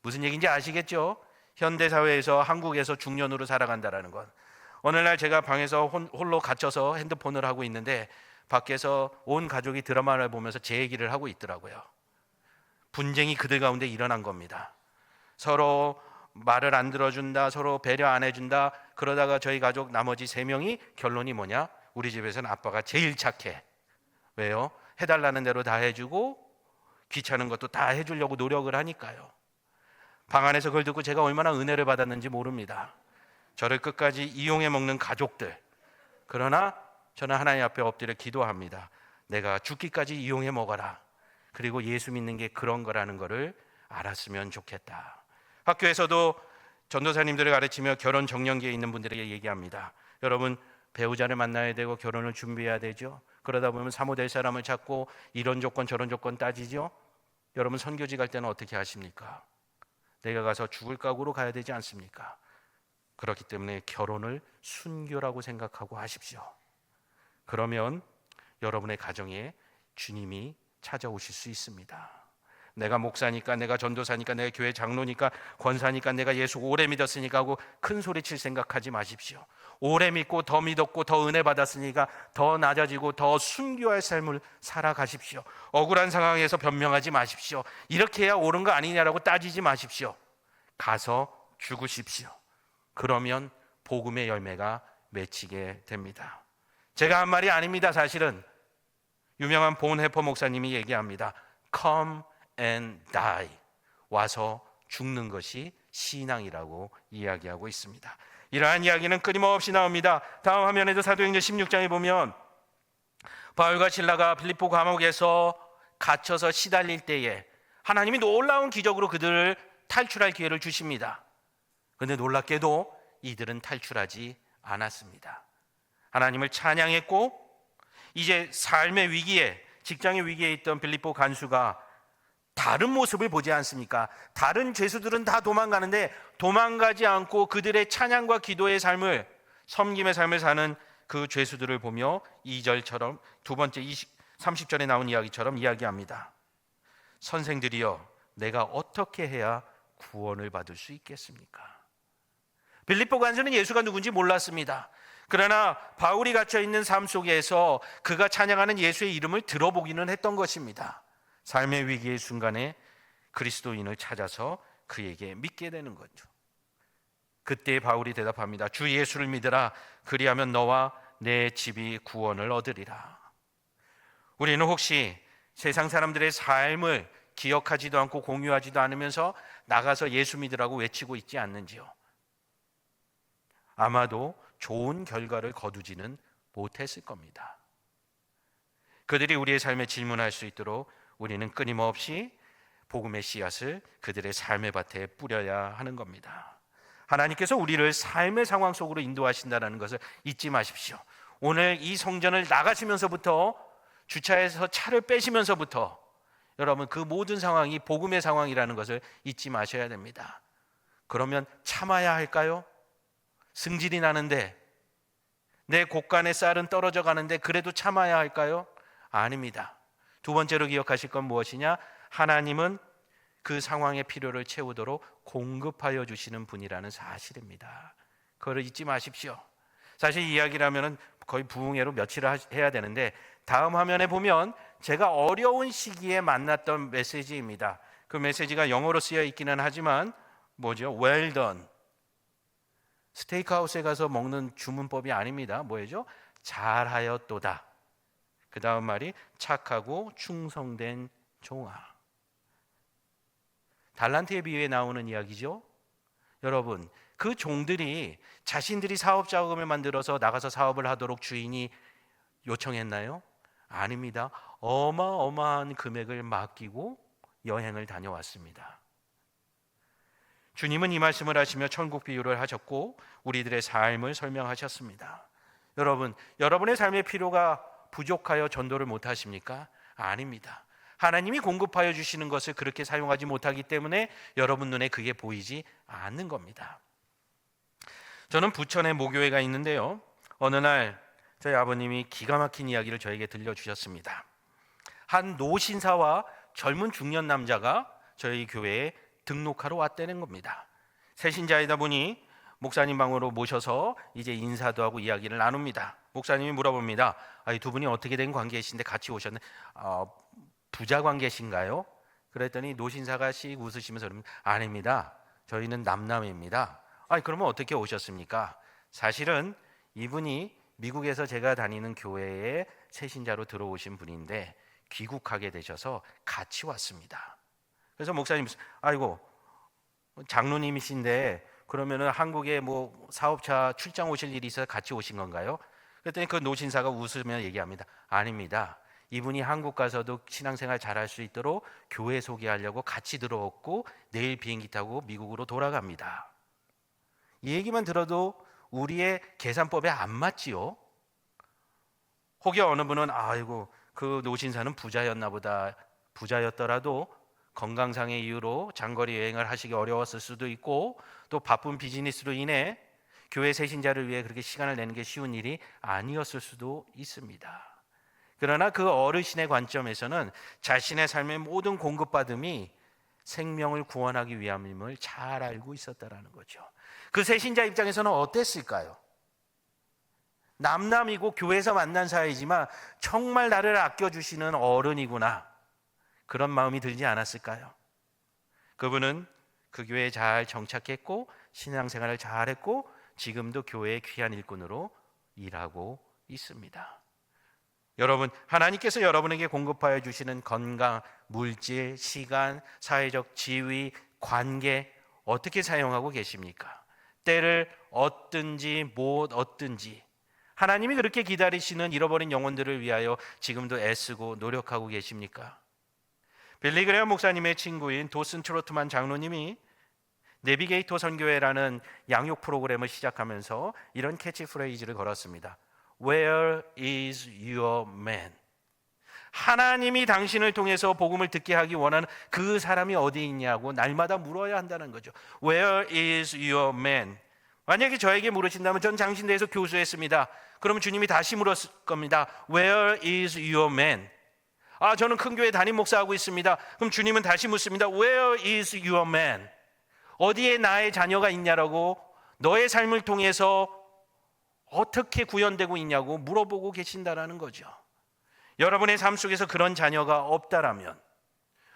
무슨 얘기인지 아시겠죠? 현대사회에서, 한국에서 중년으로 살아간다는 건, 어느 날 제가 방에서 홀로 갇혀서 핸드폰을 하고 있는데 밖에서 온 가족이 드라마를 보면서 제 얘기를 하고 있더라고요. 분쟁이 그들 가운데 일어난 겁니다. 서로 말을 안 들어준다, 서로 배려 안 해준다. 그러다가 저희 가족 나머지 3명이 결론이 뭐냐? 우리 집에서는 아빠가 제일 착해. 왜요? 해달라는 대로 다 해주고 귀찮은 것도 다 해주려고 노력을 하니까요. 방 안에서 그걸 듣고 제가 얼마나 은혜를 받았는지 모릅니다. 저를 끝까지 이용해 먹는 가족들. 그러나 저는 하나님 앞에 엎드려 기도합니다. 내가 죽기까지 이용해 먹어라. 그리고 예수 믿는 게 그런 거라는 거를 알았으면 좋겠다. 학교에서도 전도사님들을 가르치며 결혼 정년기에 있는 분들에게 얘기합니다. 여러분, 배우자를 만나야 되고 결혼을 준비해야 되죠. 그러다 보면 사모 될 사람을 찾고 이런 조건 저런 조건 따지죠. 여러분, 선교지 갈 때는 어떻게 하십니까? 내가 가서 죽을 각오로 가야 되지 않습니까? 그렇기 때문에 결혼을 순교라고 생각하고 하십시오. 그러면 여러분의 가정에 주님이 찾아오실 수 있습니다. 내가 목사니까, 내가 전도사니까, 내가 교회 장로니까, 권사니까, 내가 예수 오래 믿었으니까 하고 큰 소리칠 생각하지 마십시오. 오래 믿고 더 믿었고 더 은혜 받았으니까 더 낮아지고 더 순교할 삶을 살아가십시오. 억울한 상황에서 변명하지 마십시오. 이렇게 해야 옳은 거 아니냐라고 따지지 마십시오. 가서 죽으십시오. 그러면 복음의 열매가 맺히게 됩니다. 제가 한 말이 아닙니다. 사실은 유명한 본 해퍼 목사님이 얘기합니다. Come and die. 와서 죽는 것이 신앙이라고 이야기하고 있습니다. 이러한 이야기는 끊임없이 나옵니다. 다음 화면에도 사도행전 16장에 보면 바울과 실라가 빌립보 감옥에서 갇혀서 시달릴 때에 하나님이 놀라운 기적으로 그들을 탈출할 기회를 주십니다. 그런데 놀랍게도 이들은 탈출하지 않았습니다. 하나님을 찬양했고, 이제 삶의 위기에, 직장의 위기에 있던 빌립보 간수가 다른 모습을 보지 않습니까? 다른 죄수들은 다 도망가는데 도망가지 않고 그들의 찬양과 기도의 삶을, 섬김의 삶을 사는 그 죄수들을 보며 2절처럼 두 번째 30절에 나온 이야기처럼 이야기합니다. 선생들이여, 내가 어떻게 해야 구원을 받을 수 있겠습니까? 빌립보 간수는 예수가 누군지 몰랐습니다. 그러나 바울이 갇혀있는 삶 속에서 그가 찬양하는 예수의 이름을 들어보기는 했던 것입니다. 삶의 위기의 순간에 그리스도인을 찾아서 그에게 믿게 되는 거죠. 그때 바울이 대답합니다. 주 예수를 믿으라. 그리하면 너와 내 집이 구원을 얻으리라. 우리는 혹시 세상 사람들의 삶을 기억하지도 않고 공유하지도 않으면서 나가서 예수 믿으라고 외치고 있지 않는지요? 아마도 좋은 결과를 거두지는 못했을 겁니다. 그들이 우리의 삶에 질문할 수 있도록 우리는 끊임없이 복음의 씨앗을 그들의 삶의 밭에 뿌려야 하는 겁니다. 하나님께서 우리를 삶의 상황 속으로 인도하신다는 것을 잊지 마십시오. 오늘 이 성전을 나가시면서부터, 주차해서 차를 빼시면서부터 여러분, 그 모든 상황이 복음의 상황이라는 것을 잊지 마셔야 됩니다. 그러면 참아야 할까요? 승질이 나는데, 내 곳간의 쌀은 떨어져 가는데 그래도 참아야 할까요? 아닙니다. 두 번째로 기억하실 건 무엇이냐? 하나님은 그 상황의 필요를 채우도록 공급하여 주시는 분이라는 사실입니다. 그걸 잊지 마십시오. 사실 이 이야기라면 거의 부흥회로 며칠을 해야 되는데, 다음 화면에 보면 제가 어려운 시기에 만났던 메시지입니다. 그 메시지가 영어로 쓰여 있기는 하지만 뭐죠? Well done. 스테이크하우스에 가서 먹는 주문법이 아닙니다. 뭐예요? 잘하였도다. 그 다음 말이 착하고 충성된 종아. 달란트의 비유에 나오는 이야기죠. 여러분, 그 종들이 자신들이 사업 자금을 만들어서 나가서 사업을 하도록 주인이 요청했나요? 아닙니다. 어마어마한 금액을 맡기고 여행을 다녀왔습니다. 주님은 이 말씀을 하시며 천국 비유를 하셨고 우리들의 삶을 설명하셨습니다. 여러분, 여러분의 삶의 필요가 부족하여 전도를 못 하십니까? 아닙니다. 하나님이 공급하여 주시는 것을 그렇게 사용하지 못하기 때문에 여러분 눈에 그게 보이지 않는 겁니다. 저는 부천에 모교회가 있는데요, 어느 날 저희 아버님이 기가 막힌 이야기를 저에게 들려주셨습니다. 한 노신사와 젊은 중년 남자가 저희 교회에 등록하러 왔다는 겁니다. 새신자이다 보니 목사님 방으로 모셔서 이제 인사도 하고 이야기를 나눕니다. 목사님이 물어봅니다. 이 두 분이 어떻게 된 관계이신데 같이 오셨네? 부자 관계신가요? 그랬더니 노신사가 씩 웃으시면서 그러면 아닙니다. 저희는 남남입니다. 그러면 어떻게 오셨습니까? 사실은 이분이 미국에서 제가 다니는 교회에 새신자로 들어오신 분인데 귀국하게 되셔서 같이 왔습니다. 그래서 목사님, 아이고 장로님이신데 그러면은 한국에 뭐 사업차 출장 오실 일이 있어서 같이 오신 건가요? 그랬더니 그 노신사가 웃으며 얘기합니다. 아닙니다. 이분이 한국 가서도 신앙생활 잘할 수 있도록 교회 소개하려고 같이 들어왔고 내일 비행기 타고 미국으로 돌아갑니다. 이 얘기만 들어도 우리의 계산법에 안 맞지요. 혹여 어느 분은 아이고 그 노신사는 부자였나 보다. 부자였더라도 건강상의 이유로 장거리 여행을 하시기 어려웠을 수도 있고 또 바쁜 비즈니스로 인해 교회 새신자를 위해 그렇게 시간을 내는 게 쉬운 일이 아니었을 수도 있습니다. 그러나 그 어르신의 관점에서는 자신의 삶의 모든 공급받음이 생명을 구원하기 위함임을 잘 알고 있었다라는 거죠. 그 새신자 입장에서는 어땠을까요? 남남이고 교회에서 만난 사이지만 정말 나를 아껴주시는 어른이구나, 그런 마음이 들지 않았을까요? 그분은 그 교회에 잘 정착했고 신앙생활을 잘했고 지금도 교회의 귀한 일꾼으로 일하고 있습니다. 여러분, 하나님께서 여러분에게 공급하여 주시는 건강, 물질, 시간, 사회적 지위, 관계 어떻게 사용하고 계십니까? 때를 얻든지 못 얻든지 하나님이 그렇게 기다리시는 잃어버린 영혼들을 위하여 지금도 애쓰고 노력하고 계십니까? 빌리 그레엄 목사님의 친구인 도슨 트로트만 장로님이 내비게이터 선교회라는 양육 프로그램을 시작하면서 이런 캐치프레이즈를 걸었습니다. Where is your man? 하나님이 당신을 통해서 복음을 듣게 하기 원하는 그 사람이 어디 있냐고 날마다 물어야 한다는 거죠. Where is your man? 만약에 저에게 물으신다면 전 당신 대해서 교수했습니다. 그러면 주님이 다시 물었을 겁니다. Where is your man? 저는 큰 교회 담임 목사하고 있습니다. 그럼 주님은 다시 묻습니다. Where is your man? 어디에 나의 자녀가 있냐라고, 너의 삶을 통해서 어떻게 구현되고 있냐고 물어보고 계신다라는 거죠. 여러분의 삶 속에서 그런 자녀가 없다라면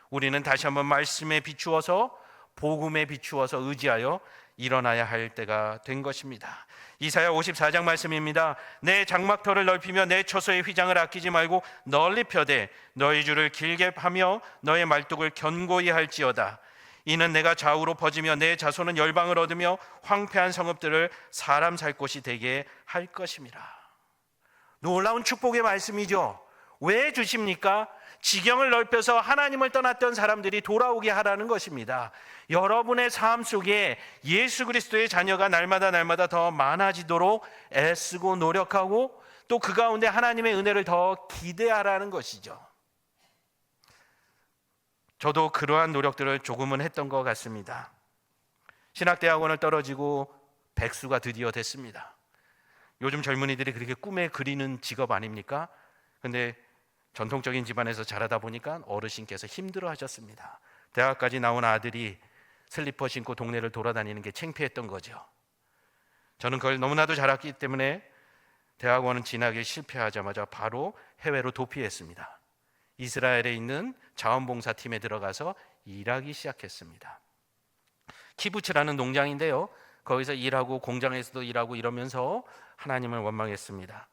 우리는 다시 한번 말씀에 비추어서, 복음에 비추어서 의지하여 일어나야 할 때가 된 것입니다. 이사야 54장 말씀입니다. 내 장막터를 넓히며 내 처소의 휘장을 아끼지 말고 널리 펴되 너희 줄을 길게 하며 너의 말뚝을 견고히 할지어다. 이는 내가 좌우로 퍼지며 내 자손은 열방을 얻으며 황폐한 성읍들을 사람 살 곳이 되게 할 것임이라. 놀라운 축복의 말씀이죠. 왜 주십니까? 지경을 넓혀서 하나님을 떠났던 사람들이 돌아오게 하라는 것입니다. 여러분의 삶 속에 예수 그리스도의 자녀가 날마다 더 많아지도록 애쓰고 노력하고 또 그 가운데 하나님의 은혜를 더 기대하라는 것이죠. 저도 그러한 노력들을 조금은 했던 것 같습니다. 신학대학원을 떨어지고 백수가 드디어 됐습니다. 요즘 젊은이들이 그렇게 꿈에 그리는 직업 아닙니까? 근데 전통적인 집안에서 자라다 보니까 어르신께서 힘들어 하셨습니다. 대학까지 나온 아들이 슬리퍼 신고 동네를 돌아다니는 게 창피했던 거죠. 저는 그걸 너무나도 잘 알기 때문에 대학원은 진학에 실패하자마자 바로 해외로 도피했습니다. 이스라엘에 있는 자원봉사팀에 들어가서 일하기 시작했습니다. 키부츠라는 농장인데요, 거기서 일하고 공장에서도 일하고 이러면서 하나님을 원망했습니다.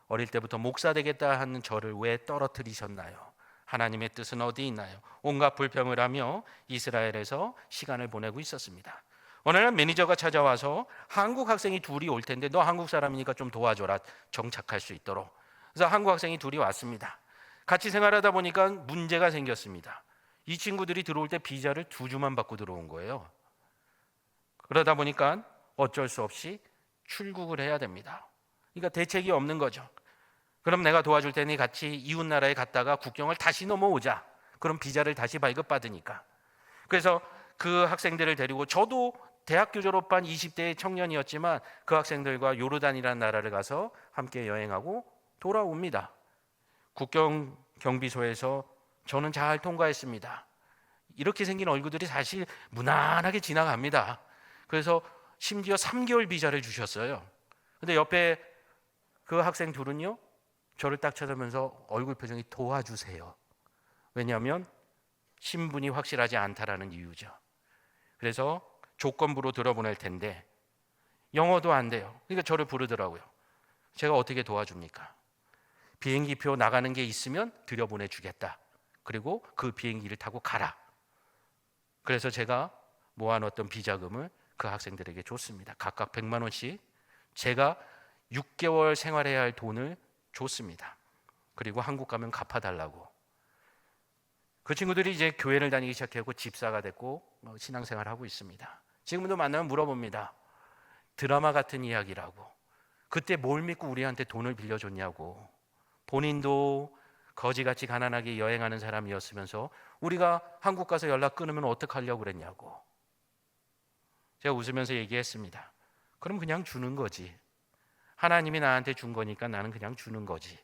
어릴 때부터 목사 되겠다 하는 저를 왜 떨어뜨리셨나요? 하나님의 뜻은 어디 있나요? 온갖 불평을 하며 이스라엘에서 시간을 보내고 있었습니다. 어느 날 매니저가 찾아와서 한국 학생이 둘이 올 텐데 너 한국 사람이니까 좀 도와줘라, 정착할 수 있도록. 그래서 한국 학생이 둘이 왔습니다. 같이 생활하다 보니까 문제가 생겼습니다. 이 친구들이 들어올 때 비자를 2주만 받고 들어온 거예요. 그러다 보니까 어쩔 수 없이 출국을 해야 됩니다. 그러니까 대책이 없는 거죠. 그럼 내가 도와줄 테니 같이 이웃 나라에 갔다가 국경을 다시 넘어오자. 그럼 비자를 다시 발급받으니까. 그래서 그 학생들을 데리고, 저도 대학교 졸업한 20대의 청년이었지만 그 학생들과 요르단이라는 나라를 가서 함께 여행하고 돌아옵니다. 국경 경비소에서 저는 잘 통과했습니다. 이렇게 생긴 얼굴들이 사실 무난하게 지나갑니다. 그래서 심지어 3개월 비자를 주셨어요. 근데 옆에 그 학생 둘은요, 저를 딱 쳐다보면서 얼굴 표정이 도와주세요. 왜냐하면 신분이 확실하지 않다라는 이유죠. 그래서 조건부로 들어보낼 텐데 영어도 안 돼요. 그러니까 저를 부르더라고요. 제가 어떻게 도와줍니까? 비행기표 나가는 게 있으면 들여보내 주겠다. 그리고 그 비행기를 타고 가라. 그래서 제가 모아놓았던 비자금을 그 학생들에게 줬습니다. 각각 100만 원씩 제가 6개월 생활해야 할 돈을 줬습니다. 그리고 한국 가면 갚아달라고. 그 친구들이 이제 교회를 다니기 시작하고 집사가 됐고 신앙생활을 하고 있습니다. 지금도 만나면 물어봅니다. 드라마 같은 이야기라고. 그때 뭘 믿고 우리한테 돈을 빌려줬냐고. 본인도 거지같이 가난하게 여행하는 사람이었으면서 우리가 한국 가서 연락 끊으면 어떡하려고 그랬냐고. 제가 웃으면서 얘기했습니다. 그럼 그냥 주는 거지. 하나님이 나한테 준 거니까 나는 그냥 주는 거지.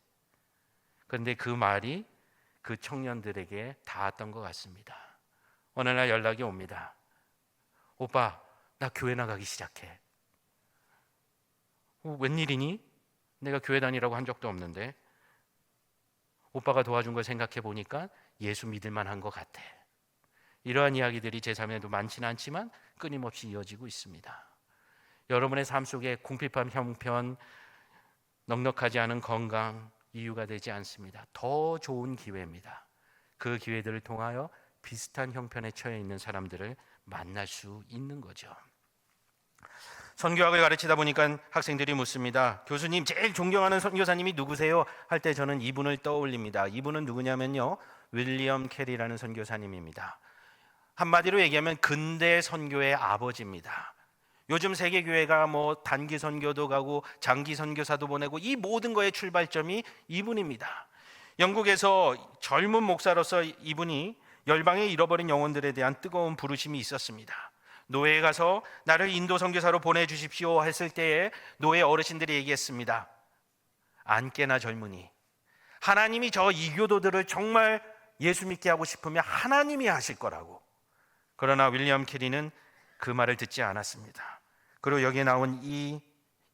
그런데 그 말이 그 청년들에게 닿았던 것 같습니다. 어느 날 연락이 옵니다. 오빠, 나 교회 나가기 시작해. 웬일이니? 내가 교회 다니라고 한 적도 없는데. 오빠가 도와준 걸 생각해 보니까 예수 믿을 만한 것 같아. 이러한 이야기들이 제 삶에도 많지는 않지만 끊임없이 이어지고 있습니다. 여러분의 삶 속에 궁핍한 형편, 넉넉하지 않은 건강 이유가 되지 않습니다. 더 좋은 기회입니다. 그 기회들을 통하여 비슷한 형편에 처해 있는 사람들을 만날 수 있는 거죠. 선교학을 가르치다 보니까 학생들이 묻습니다. 교수님, 제일 존경하는 선교사님이 누구세요? 할 때 저는 이분을 떠올립니다. 이분은 누구냐면요, 윌리엄 캐리라는 선교사님입니다. 한마디로 얘기하면 근대 선교의 아버지입니다. 요즘 세계교회가 단기 선교도 가고 장기 선교사도 보내고 이 모든 거의 출발점이 이분입니다. 영국에서 젊은 목사로서 이분이 열방의 잃어버린 영혼들에 대한 뜨거운 부르심이 있었습니다. 노예에 가서 나를 인도 선교사로 보내주십시오 했을 때에 노예 어르신들이 얘기했습니다. 안 깨나 젊으니, 하나님이 저 이교도들을 정말 예수 믿게 하고 싶으면 하나님이 하실 거라고. 그러나 윌리엄 캐리는 그 말을 듣지 않았습니다. 그리고 여기에 나온 이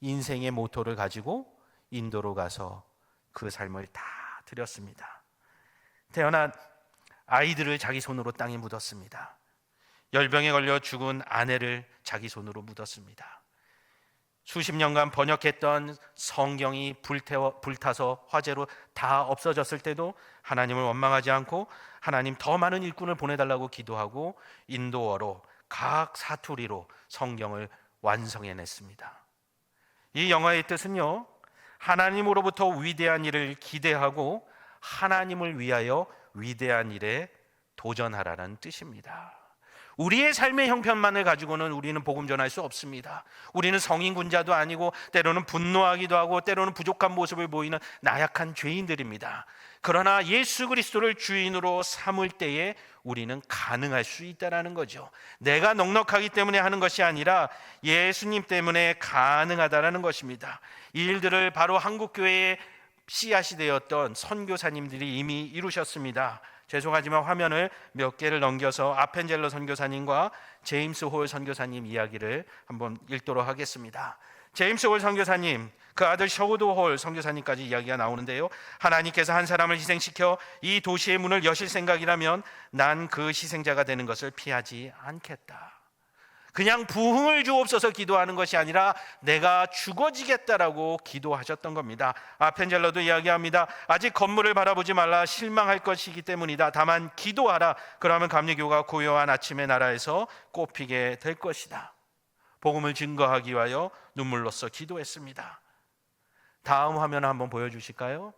인생의 모토를 가지고 인도로 가서 그 삶을 다 드렸습니다. 태어난 아이들을 자기 손으로 땅에 묻었습니다. 열병에 걸려 죽은 아내를 자기 손으로 묻었습니다. 수십 년간 번역했던 성경이 불타서 화재로 다 없어졌을 때도 하나님을 원망하지 않고 하나님 더 많은 일꾼을 보내달라고 기도하고 인도어로 각 사투리로 성경을 완성해냈습니다. 이 영화의 뜻은요, 하나님으로부터 위대한 일을 기대하고 하나님을 위하여 위대한 일에 도전하라는 뜻입니다. 우리의 삶의 형편만을 가지고는 우리는 복음 전할 수 없습니다. 우리는 성인군자도 아니고 때로는 분노하기도 하고 때로는 부족한 모습을 보이는 나약한 죄인들입니다. 그러나 예수 그리스도를 주인으로 삼을 때에 우리는 가능할 수 있다는 거죠. 내가 넉넉하기 때문에 하는 것이 아니라 예수님 때문에 가능하다는 것입니다. 이 일들을 바로 한국교회의 씨앗이 되었던 선교사님들이 이미 이루셨습니다. 죄송하지만 화면을 몇 개를 넘겨서 아펜젤러 선교사님과 제임스 홀 선교사님 이야기를 한번 읽도록 하겠습니다. 제임스 홀 선교사님, 그 아들 셔우도 홀 선교사님까지 이야기가 나오는데요, 하나님께서 한 사람을 희생시켜 이 도시의 문을 여실 생각이라면 난 그 희생자가 되는 것을 피하지 않겠다. 그냥 부흥을 주옵소서 기도하는 것이 아니라 내가 죽어지겠다라고 기도하셨던 겁니다. 아펜젤러도 이야기합니다. 아직 건물을 바라보지 말라, 실망할 것이기 때문이다. 다만 기도하라. 그러면 감리교가 고요한 아침의 나라에서 꽃피게 될 것이다. 복음을 증거하기 위하여 눈물로써 기도했습니다. 다음 화면 한번 보여주실까요?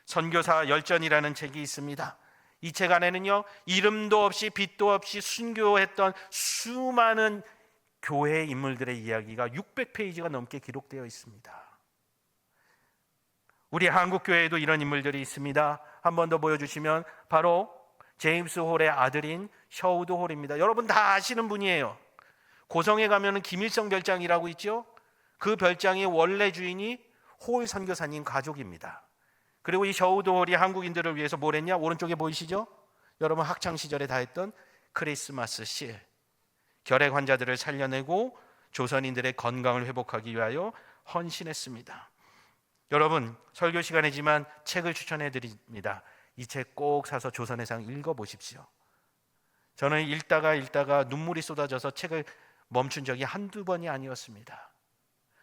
선교사 열전이라는 책이 있습니다. 이 책 안에는요, 이름도 없이 빛도 없이 순교했던 수많은 교회 인물들의 이야기가 600페이지가 넘게 기록되어 있습니다. 우리 한국 교회에도 이런 인물들이 있습니다. 한 번 더 보여주시면 바로 제임스 홀의 아들인 셔우드 홀입니다. 여러분 다 아시는 분이에요. 고성에 가면은 김일성 별장이라고 있죠. 그 별장의 원래 주인이 홀 선교사님 가족입니다. 그리고 이 셔우드 홀이 한국인들을 위해서 뭘 했냐? 오른쪽에 보이시죠? 여러분 학창 시절에 다 했던 크리스마스 실, 결핵 환자들을 살려내고 조선인들의 건강을 회복하기 위하여 헌신했습니다. 여러분 설교 시간이지만 책을 추천해 드립니다. 이 책 꼭 사서 조선의 상 읽어보십시오. 저는 읽다가 눈물이 쏟아져서 책을 멈춘 적이 한두 번이 아니었습니다.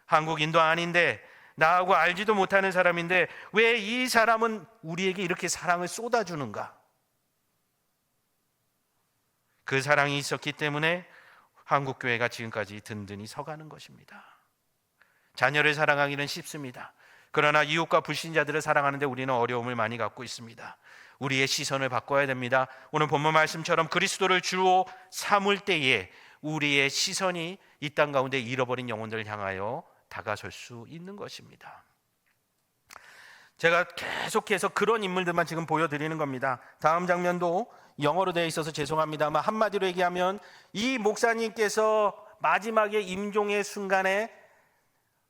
한국인도 아닌데 나하고 알지도 못하는 사람인데 왜 이 사람은 우리에게 이렇게 사랑을 쏟아주는가? 그 사랑이 있었기 때문에 한국교회가 지금까지 든든히 서가는 것입니다. 자녀를 사랑하기는 쉽습니다. 그러나 이웃과 불신자들을 사랑하는데 우리는 어려움을 많이 갖고 있습니다. 우리의 시선을 바꿔야 됩니다. 오늘 본문 말씀처럼 그리스도를 주로 삼을 때에 우리의 시선이 이 땅 가운데 잃어버린 영혼들을 향하여 다가설 수 있는 것입니다. 제가 계속해서 그런 인물들만 지금 보여드리는 겁니다. 다음 장면도 영어로 되어 있어서 죄송합니다만 한마디로 얘기하면 이 목사님께서 마지막에 임종의 순간에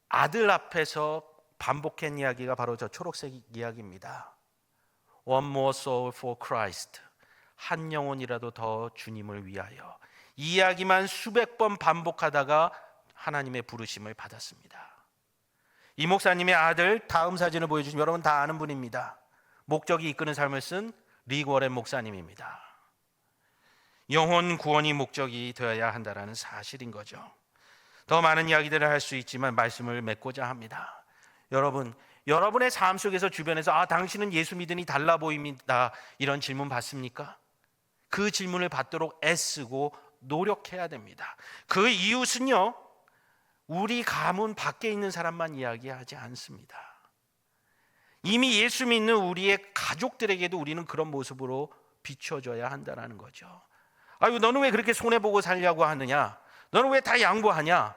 아들 앞에서 반복한 이야기가 바로 저 초록색 이야기입니다. One more soul for Christ. 한 영혼이라도 더 주님을 위하여. 이 이야기만 수백 번 반복하다가 하나님의 부르심을 받았습니다. 이 목사님의 아들, 다음 사진을 보여주시면 여러분 다 아는 분입니다. 목적이 이끄는 삶을 쓴 릭 워렌 목사님입니다. 영혼 구원이 목적이 되어야 한다는 사실인 거죠. 더 많은 이야기들을 할 수 있지만 말씀을 맺고자 합니다. 여러분, 여러분의 삶 속에서 주변에서 당신은 예수 믿으니 달라 보입니다, 이런 질문 받습니까? 그 질문을 받도록 애쓰고 노력해야 됩니다. 그 이웃은요, 우리 가문 밖에 있는 사람만 이야기하지 않습니다. 이미 예수 믿는 우리의 가족들에게도 우리는 그런 모습으로 비춰줘야 한다는 거죠. 아유, 너는 왜 그렇게 손해보고 살려고 하느냐? 너는 왜 다 양보하냐?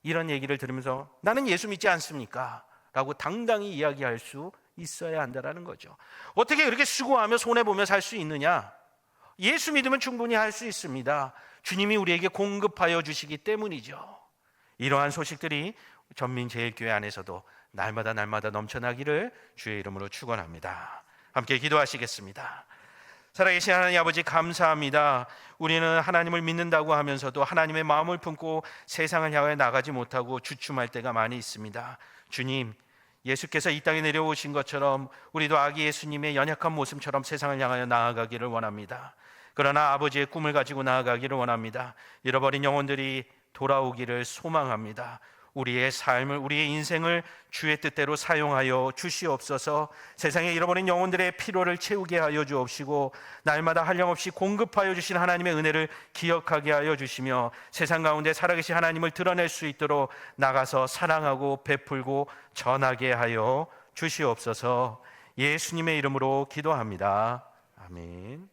이런 얘기를 들으면서 나는 예수 믿지 않습니까? 라고 당당히 이야기할 수 있어야 한다는 거죠. 어떻게 그렇게 수고하며 손해보며 살 수 있느냐? 예수 믿으면 충분히 할 수 있습니다. 주님이 우리에게 공급하여 주시기 때문이죠. 이러한 소식들이 전민제일교회 안에서도 날마다 넘쳐나기를 주의 이름으로 축원합니다. 함께 기도하시겠습니다. 살아계신 하나님 아버지, 감사합니다. 우리는 하나님을 믿는다고 하면서도 하나님의 마음을 품고 세상을 향해 나가지 못하고 주춤할 때가 많이 있습니다. 주님, 예수께서 이 땅에 내려오신 것처럼 우리도 아기 예수님의 연약한 모습처럼 세상을 향하여 나아가기를 원합니다. 그러나 아버지의 꿈을 가지고 나아가기를 원합니다. 잃어버린 영혼들이 돌아오기를 소망합니다. 우리의 삶을, 우리의 인생을 주의 뜻대로 사용하여 주시옵소서. 세상에 잃어버린 영혼들의 필요를 채우게 하여 주옵시고 날마다 한량없이 공급하여 주신 하나님의 은혜를 기억하게 하여 주시며 세상 가운데 살아계신 하나님을 드러낼 수 있도록 나가서 사랑하고 베풀고 전하게 하여 주시옵소서. 예수님의 이름으로 기도합니다. 아멘.